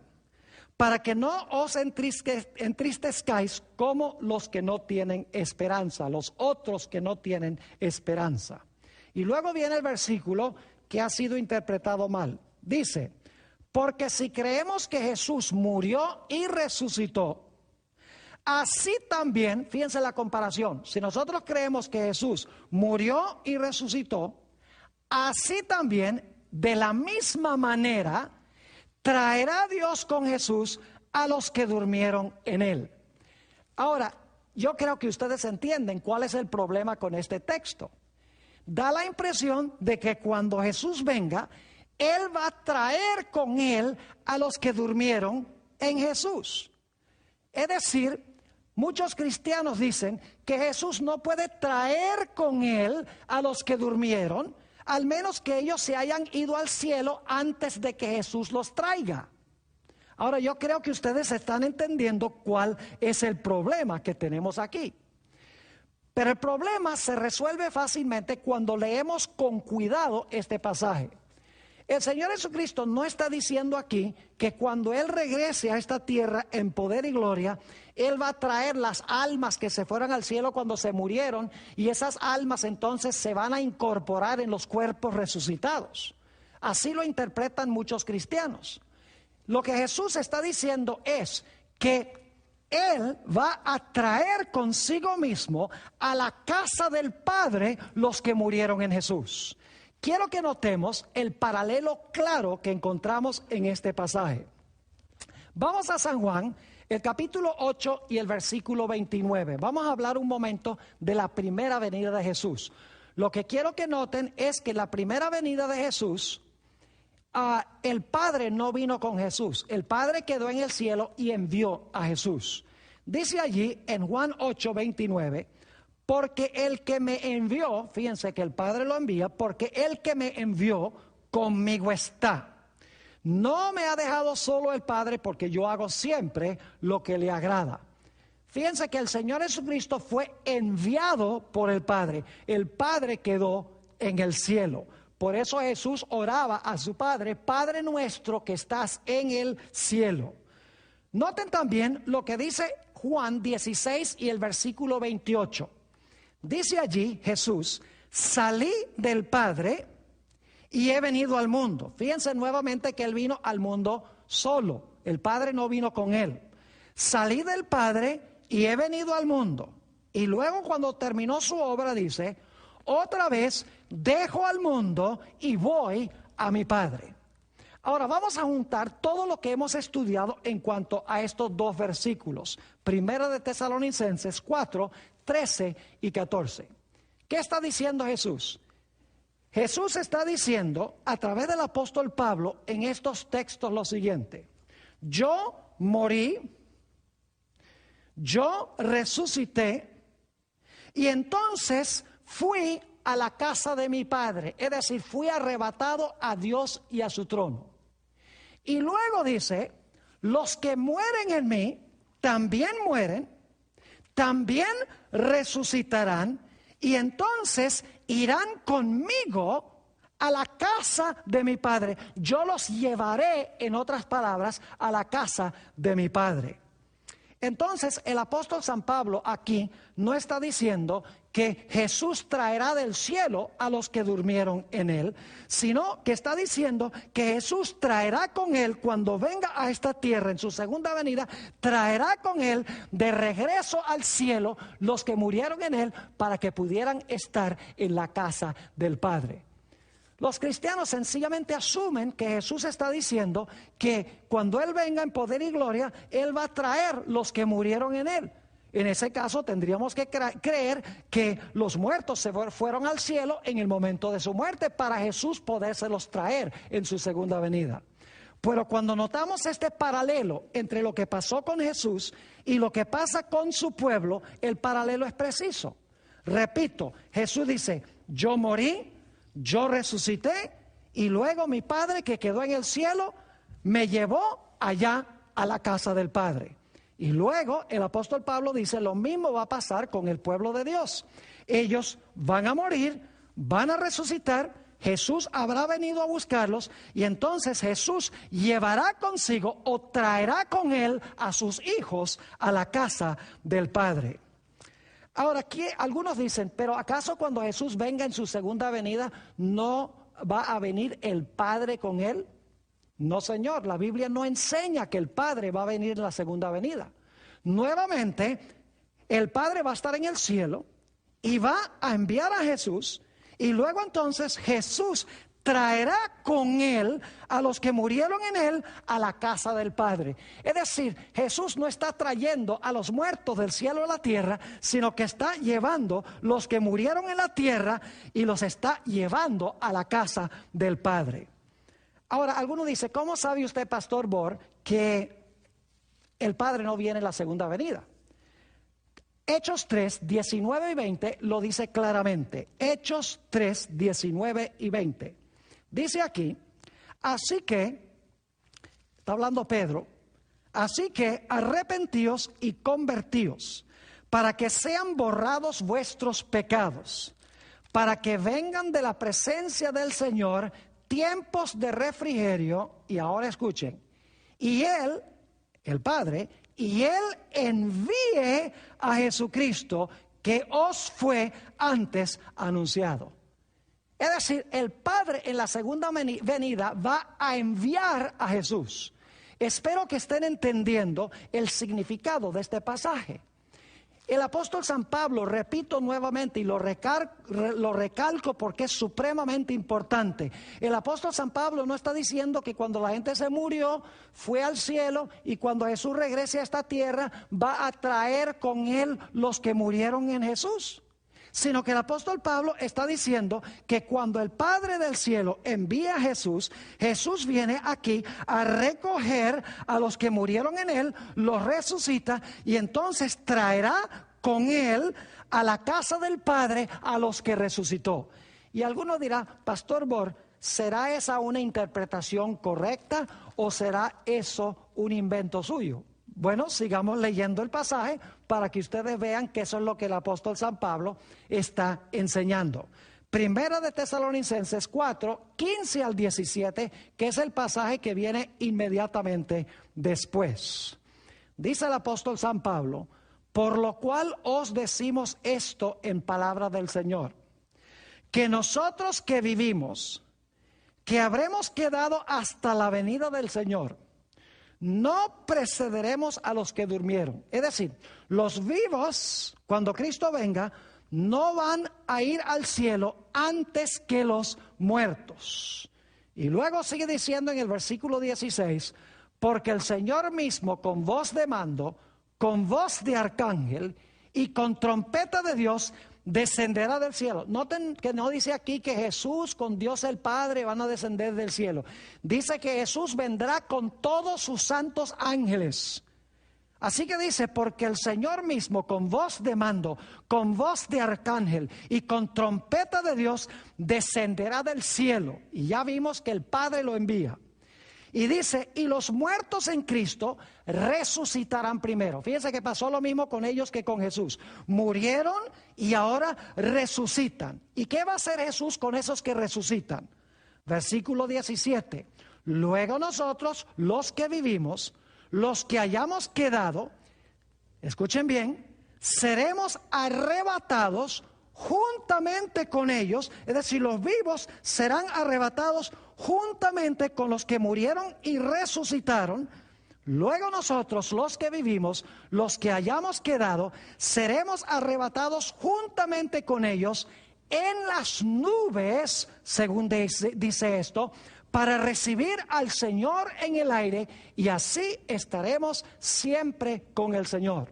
para que no os entristezcáis como los que no tienen esperanza, los otros que no tienen esperanza. Y luego viene el versículo que ha sido interpretado mal. Dice, porque si creemos que Jesús murió y resucitó, así también, fíjense la comparación, si nosotros creemos que Jesús murió y resucitó, así también, de la misma manera, traerá Dios con Jesús a los que durmieron en él. Ahora, yo creo que ustedes entienden cuál es el problema con este texto. Da la impresión de que cuando Jesús venga, él va a traer con él a los que durmieron en Jesús. Es decir, muchos cristianos dicen que Jesús no puede traer con él a los que durmieron, al menos que ellos se hayan ido al cielo antes de que Jesús los traiga. Ahora yo creo que ustedes están entendiendo cuál es el problema que tenemos aquí. Pero el problema se resuelve fácilmente cuando leemos con cuidado este pasaje. El Señor Jesucristo no está diciendo aquí que cuando Él regrese a esta tierra en poder y gloria, Él va a traer las almas que se fueron al cielo cuando se murieron y esas almas entonces se van a incorporar en los cuerpos resucitados. Así lo interpretan muchos cristianos. Lo que Jesús está diciendo es que Él va a traer consigo mismo a la casa del Padre los que murieron en Jesús. Quiero que notemos el paralelo claro que encontramos en este pasaje. Vamos a San Juan, el capítulo 8 y el versículo 29. Vamos a hablar un momento de la primera venida de Jesús. Lo que quiero que noten es que la primera venida de Jesús, el Padre no vino con Jesús. El Padre quedó en el cielo y envió a Jesús. Dice allí en Juan 8, 29, porque el que me envió, fíjense que el Padre lo envía, porque el que me envió conmigo está. No me ha dejado solo el Padre porque yo hago siempre lo que le agrada. Fíjense que el Señor Jesucristo fue enviado por el Padre. El Padre quedó en el cielo. Por eso Jesús oraba a su Padre, Padre nuestro que estás en el cielo. Noten también lo que dice Juan 16 y el versículo 28. Dice allí Jesús, salí del Padre y he venido al mundo. Fíjense nuevamente que él vino al mundo solo. El Padre no vino con él. Salí del Padre y he venido al mundo. Y luego cuando terminó su obra dice, otra vez dejo al mundo y voy a mi Padre. Ahora vamos a juntar todo lo que hemos estudiado en cuanto a estos dos versículos. Primera de Tesalonicenses 4, 13 y 14. ¿Qué está diciendo Jesús? Jesús está diciendo a través del apóstol Pablo en estos textos lo siguiente. Yo morí, yo resucité y entonces fui a la casa de mi Padre. Es decir, fui arrebatado a Dios y a su trono. Y luego dice, los que mueren en mí también mueren, también resucitarán y entonces irán conmigo a la casa de mi Padre. Yo los llevaré, en otras palabras, a la casa de mi Padre. Entonces el apóstol San Pablo aquí no está diciendo que Jesús traerá del cielo a los que durmieron en él, sino que está diciendo que Jesús traerá con él cuando venga a esta tierra en su segunda venida, traerá con él de regreso al cielo los que murieron en él para que pudieran estar en la casa del Padre. Los cristianos sencillamente asumen que Jesús está diciendo que cuando Él venga en poder y gloria, Él va a traer los que murieron en Él. En ese caso tendríamos que creer que los muertos se fueron al cielo en el momento de su muerte para Jesús podérselos traer en su segunda venida. Pero cuando notamos este paralelo entre lo que pasó con Jesús y lo que pasa con su pueblo, el paralelo es preciso. Repito, Jesús dice, yo morí, yo resucité y luego mi Padre que quedó en el cielo me llevó allá a la casa del Padre. Y luego el apóstol Pablo dice lo mismo va a pasar con el pueblo de Dios. Ellos van a morir, van a resucitar, Jesús habrá venido a buscarlos y entonces Jesús llevará consigo o traerá con él a sus hijos a la casa del Padre. Ahora, aquí algunos dicen, pero ¿acaso cuando Jesús venga en su segunda venida no va a venir el Padre con él? No, señor, la Biblia no enseña que el Padre va a venir en la segunda venida. Nuevamente, el Padre va a estar en el cielo y va a enviar a Jesús y luego entonces Jesús traerá con él a los que murieron en él a la casa del Padre. Es decir, Jesús no está trayendo a los muertos del cielo a la tierra, sino que está llevando los que murieron en la tierra y los está llevando a la casa del Padre. Ahora, alguno dice, ¿cómo sabe usted, Pastor Bor, que el Padre no viene en la segunda venida? Hechos 3, 19 y 20 lo dice claramente. Hechos 3, 19 y 20. Dice aquí, así que, está hablando Pedro, así que arrepentíos y convertíos, para que sean borrados vuestros pecados, para que vengan de la presencia del Señor tiempos de refrigerio, y ahora escuchen, y Él, el Padre, y Él envíe a Jesucristo que os fue antes anunciado. Es decir, el Padre en la segunda venida va a enviar a Jesús. Espero que estén entendiendo el significado de este pasaje. El apóstol San Pablo, repito nuevamente y lo recalco porque es supremamente importante. El apóstol San Pablo no está diciendo que cuando la gente se murió, fue al cielo y cuando Jesús regrese a esta tierra va a traer con él los que murieron en Jesús. Sino que el apóstol Pablo está diciendo que cuando el Padre del cielo envía a Jesús, Jesús viene aquí a recoger a los que murieron en él, los resucita y entonces traerá con él a la casa del Padre a los que resucitó. Y alguno dirá, Pastor Bor, ¿será esa una interpretación correcta o será eso un invento suyo? Bueno, sigamos leyendo el pasaje para que ustedes vean que eso es lo que el apóstol San Pablo está enseñando. Primera de Tesalonicenses 4, 15 al 17, que es el pasaje que viene inmediatamente después. Dice el apóstol San Pablo, por lo cual os decimos esto en palabra del Señor, que nosotros que vivimos, que habremos quedado hasta la venida del Señor, no precederemos a los que durmieron. Es decir, los vivos, cuando Cristo venga, no van a ir al cielo antes que los muertos. Y luego sigue diciendo en el versículo 16, porque el Señor mismo con voz de mando, con voz de arcángel y con trompeta de Dios descenderá del cielo. Noten que no dice aquí que Jesús con Dios el Padre van a descender del cielo. Dice que Jesús vendrá con todos sus santos ángeles. Así que dice, porque el Señor mismo con voz de mando, con voz de arcángel y con trompeta de Dios descenderá del cielo. Y ya vimos que el Padre lo envía. Y dice, y los muertos en Cristo resucitarán primero. Fíjense que pasó lo mismo con ellos que con Jesús. Murieron y ahora resucitan. ¿Y qué va a hacer Jesús con esos que resucitan? Versículo 17. Luego nosotros, los que vivimos, los que hayamos quedado, escuchen bien, seremos arrebatados juntamente con ellos, es decir, los vivos serán arrebatados juntamente con los que murieron y resucitaron. Luego nosotros, los que vivimos, los que hayamos quedado, seremos arrebatados juntamente con ellos en las nubes, según dice esto, para recibir al Señor en el aire, y así estaremos siempre con el Señor.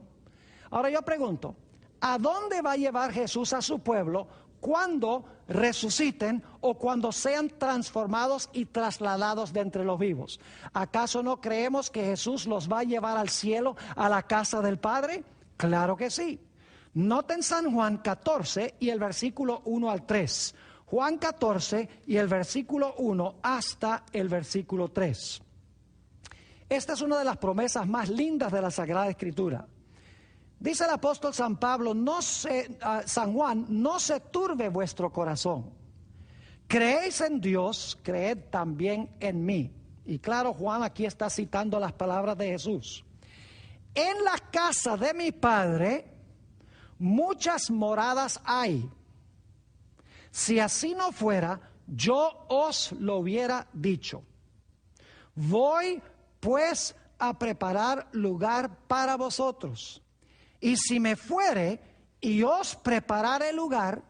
Ahora yo pregunto, ¿a dónde va a llevar Jesús a su pueblo cuando resuciten o cuando sean transformados y trasladados de entre los vivos? ¿Acaso no creemos que Jesús los va a llevar al cielo, a la casa del Padre? Claro que sí. Noten San Juan 14 y el versículo 1 al 3. Juan 14 y el versículo 1 hasta el versículo 3. Esta es una de las promesas más lindas de la Sagrada Escritura. Dice el apóstol San Pablo, San Juan, no se turbe vuestro corazón. Creéis en Dios, creed también en mí. Y claro, Juan aquí está citando las palabras de Jesús. En la casa de mi Padre muchas moradas hay. Si así no fuera, yo os lo hubiera dicho. Voy pues a preparar lugar para vosotros. Y si me fuere y os preparare lugar,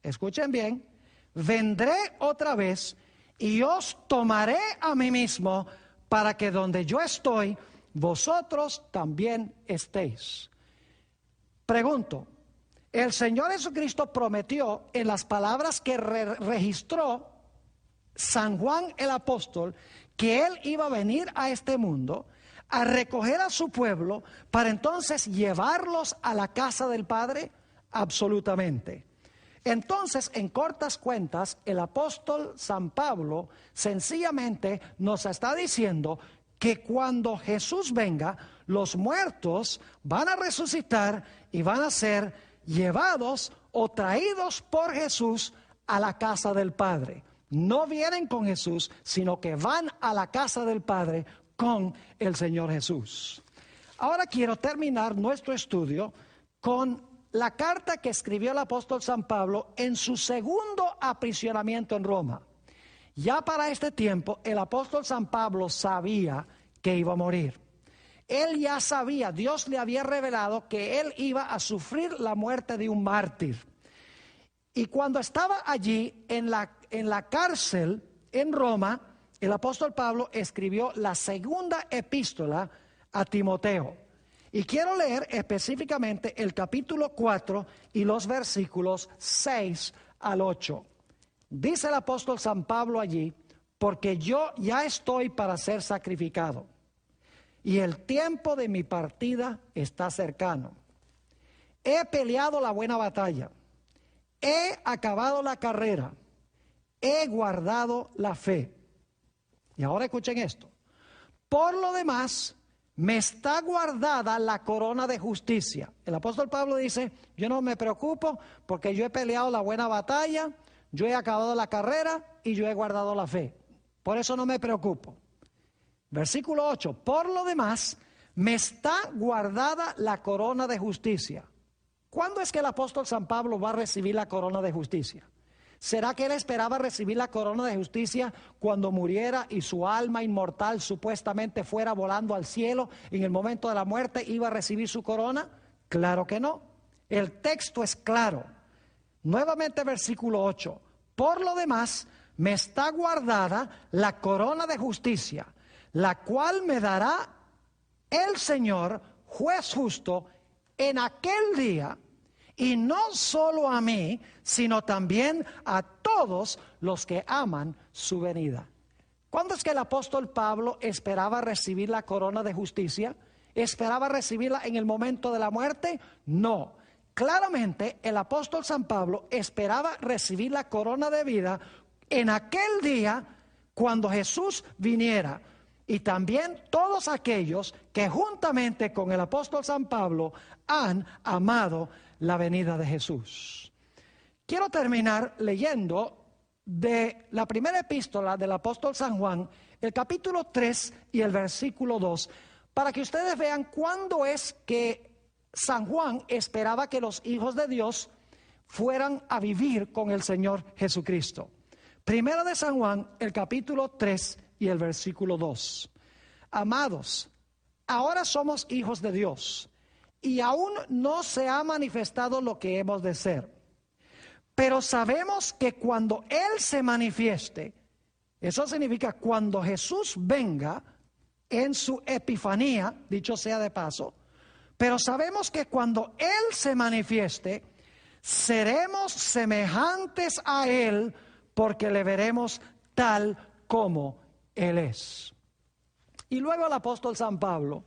escuchen bien, vendré otra vez y os tomaré a mí mismo, para que donde yo estoy, vosotros también estéis. Pregunto, el Señor Jesucristo prometió en las palabras que registró San Juan el apóstol, que Él iba a venir a este mundo a recoger a su pueblo para entonces llevarlos a la casa del Padre. Absolutamente. Entonces, en cortas cuentas, el apóstol San Pablo sencillamente nos está diciendo que cuando Jesús venga, los muertos van a resucitar y van a ser llevados o traídos por Jesús a la casa del Padre. No vienen con Jesús, sino que van a la casa del Padre con el Señor Jesús. Ahora quiero terminar nuestro estudio con la carta que escribió el apóstol San Pablo en su segundo aprisionamiento en Roma. Ya para este tiempo el apóstol San Pablo sabía que iba a morir. Él ya sabía, Dios le había revelado que él iba a sufrir la muerte de un mártir. Y cuando estaba allí en la cárcel en Roma, el apóstol Pablo escribió la segunda epístola a Timoteo. Y quiero leer específicamente el capítulo 4 y los versículos 6 al 8. Dice el apóstol San Pablo allí, porque yo ya estoy para ser sacrificado, y el tiempo de mi partida está cercano. He peleado la buena batalla, he acabado la carrera, he guardado la fe. Y ahora escuchen esto. Por lo demás, me está guardada la corona de justicia. El apóstol Pablo dice, yo no me preocupo porque yo he peleado la buena batalla, yo he acabado la carrera y yo he guardado la fe. Por eso no me preocupo. Versículo 8, por lo demás, me está guardada la corona de justicia. ¿Cuándo es que el apóstol San Pablo va a recibir la corona de justicia? ¿Será que él esperaba recibir la corona de justicia cuando muriera y su alma inmortal supuestamente fuera volando al cielo? En el momento de la muerte iba a recibir su corona. Claro que no. El texto es claro. Nuevamente versículo 8. Por lo demás, me está guardada la corona de justicia, la cual me dará el Señor, juez justo, en aquel día. Y no solo a mí, sino también a todos los que aman su venida. ¿Cuándo es que el apóstol Pablo esperaba recibir la corona de justicia? ¿Esperaba recibirla en el momento de la muerte? No. Claramente el apóstol San Pablo esperaba recibir la corona de vida en aquel día cuando Jesús viniera. Y también todos aquellos que juntamente con el apóstol San Pablo han amado la venida de Jesús. Quiero terminar leyendo de la primera epístola del apóstol San Juan, el capítulo 3 y el versículo 2, para que ustedes vean cuándo es que San Juan esperaba que los hijos de Dios fueran a vivir con el Señor Jesucristo. Primera de San Juan, el capítulo 3 y el versículo 2. Amados, ahora somos hijos de Dios y aún no se ha manifestado lo que hemos de ser. Pero sabemos que cuando Él se manifieste, eso significa cuando Jesús venga en su epifanía, dicho sea de paso, pero sabemos que cuando Él se manifieste, seremos semejantes a Él porque le veremos tal como Él es. Y luego el apóstol San Pablo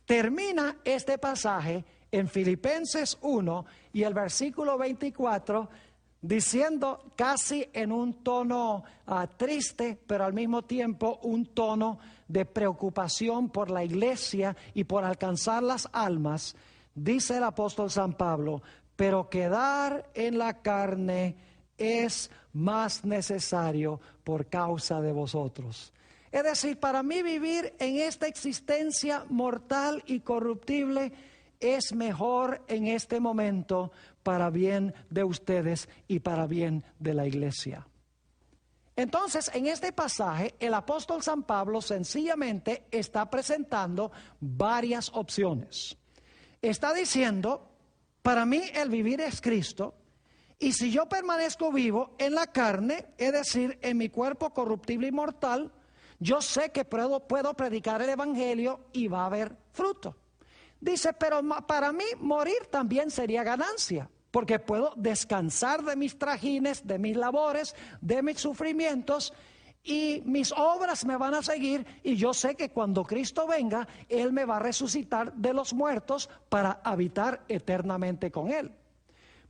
termina este pasaje en Filipenses 1 y el versículo 24 diciendo casi en un tono triste, pero al mismo tiempo un tono de preocupación por la iglesia y por alcanzar las almas, dice el apóstol San Pablo, pero quedar en la carne es más necesario por causa de vosotros. Es decir, para mí vivir en esta existencia mortal y corruptible es mejor en este momento para bien de ustedes y para bien de la iglesia. Entonces, en este pasaje, el apóstol San Pablo sencillamente está presentando varias opciones. Está diciendo, para mí el vivir es Cristo, y si yo permanezco vivo en la carne, es decir, en mi cuerpo corruptible y mortal, yo sé que puedo predicar el evangelio y va a haber fruto. Dice, pero para mí morir también sería ganancia, porque puedo descansar de mis trajines, de mis labores, de mis sufrimientos, y mis obras me van a seguir, y yo sé que cuando Cristo venga, Él me va a resucitar de los muertos para habitar eternamente con Él.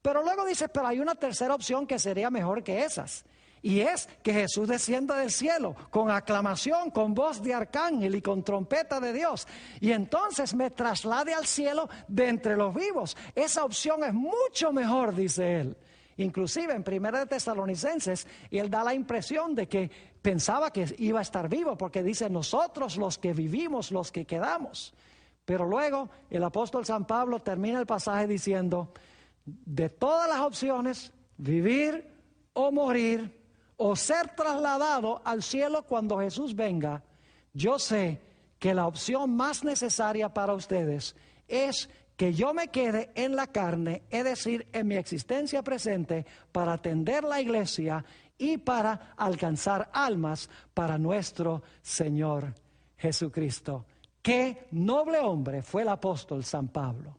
Pero luego dice, pero hay una tercera opción que sería mejor que esas. Y es que Jesús descienda del cielo con aclamación, con voz de arcángel y con trompeta de Dios. Y entonces me traslade al cielo de entre los vivos. Esa opción es mucho mejor, dice él. Inclusive en 1 de Tesalonicenses, él da la impresión de que pensaba que iba a estar vivo, porque dice, nosotros los que vivimos, los que quedamos. Pero luego el apóstol San Pablo termina el pasaje diciendo, de todas las opciones, vivir o morir, o ser trasladado al cielo cuando Jesús venga, yo sé que la opción más necesaria para ustedes es que yo me quede en la carne, es decir, en mi existencia presente, para atender la iglesia y para alcanzar almas para nuestro Señor Jesucristo. Qué noble hombre fue el apóstol San Pablo.